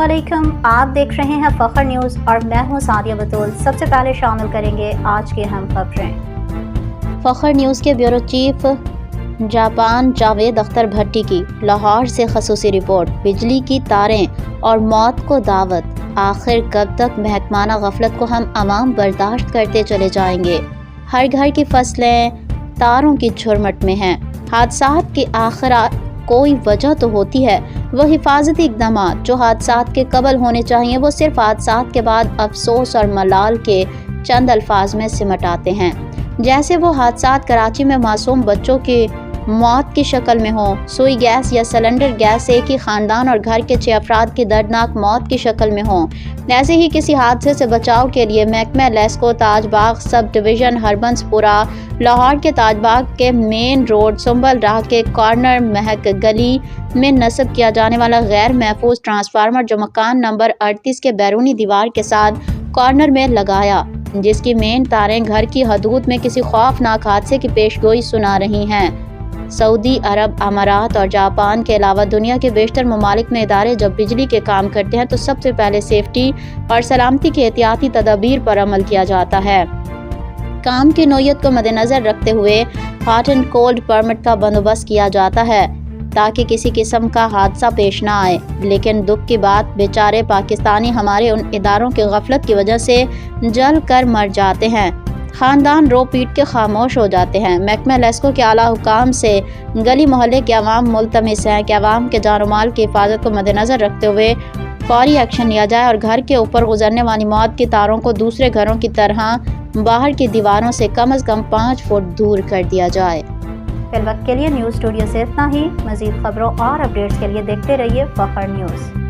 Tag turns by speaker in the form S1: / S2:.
S1: अस्सलामुअलैकुम, आप देख रहे हैं फखर न्यूज़ और मैं हूं सादिया बतूल। सबसे पहले शामिल करेंगे आज की अहम खबरें।
S2: फखर न्यूज़ के bureau chief Japan Javed Akhtar Bhatti की लाहौर से खसूसी रिपोर्ट। बिजली की तारें और मौत को दावत, आखिर कब तक महकमाना गफलत को हम अवाम बर्दाश्त करते चले जाएंगे। हर घर की फसलें तारों की झुरमट में हैं। हादसात की आखिर कोई वजह तो होती है। वो हिफाजती इक़दाम जो हादसात के कबल होने चाहिए वो सिर्फ हादसात के बाद अफसोस और मलाल के चंद अल्फाज में सिमट आते हैं। जैसे वो हादसात कराची में मासूम बच्चों की मौत की शक्ल में हो, सुई गैस या सिलेंडर गैस से एक ही ख़ानदान और घर के 6 अफराद की दर्दनाक मौत की शक्ल में हो। ऐसे ही किसी हादसे से बचाव के लिए महकमा लेस्को ताजबाग सब डिवीज़न हरबंसपुरा लाहौर के ताजबाग के मेन रोड सुंबल राह के कॉर्नर महक गली में नस्ब किया जाने वाला गैर महफूज ट्रांसफार्मर जो मकान नंबर 38 के बैरूनी दीवार के साथ कॉर्नर में लगाया, जिसकी मेन तारें घर की हदूद में किसी खौफनाक हादसे की पेशगोई सुना रही हैं। सऊदी अरब, अमारात और जापान के अलावा दुनिया के बेशतर ममालिक में इदारे जब बिजली के काम करते हैं तो सबसे पहले सेफ्टी और सलामती की एहतियाती तदाबीर पर अमल किया जाता है। काम की नौयत को मद्देनज़र रखते हुए हॉट एंड कोल्ड परमिट का बंदोबस्त किया जाता है ताकि किसी किस्म का हादसा पेश ना आए। लेकिन दुख की बात, बेचारे पाकिस्तानी हमारे उन इदारों की गफलत की वजह से जल कर मर जाते हैं। ख़ानदान रो पीट के खामोश हो जाते हैं। महकमा लेस्को के आला हुकाम से गली मोहल्ले के अवाम मुल्तमिस हैं कि अवाम के जान माल की हिफाजत को मद्देनज़र रखते हुए फौरी एक्शन लिया जाए और घर के ऊपर गुजरने वाली मौत की तारों को दूसरे घरों की तरह बाहर की दीवारों से कम 5 फुट दूर कर दिया जाए।
S1: फिल वक्त के लिए न्यूज़ स्टूडियो से इतना ही। मज़ीद खबरों और अपडेट्स के लिए देखते रहिए फखर न्यूज़।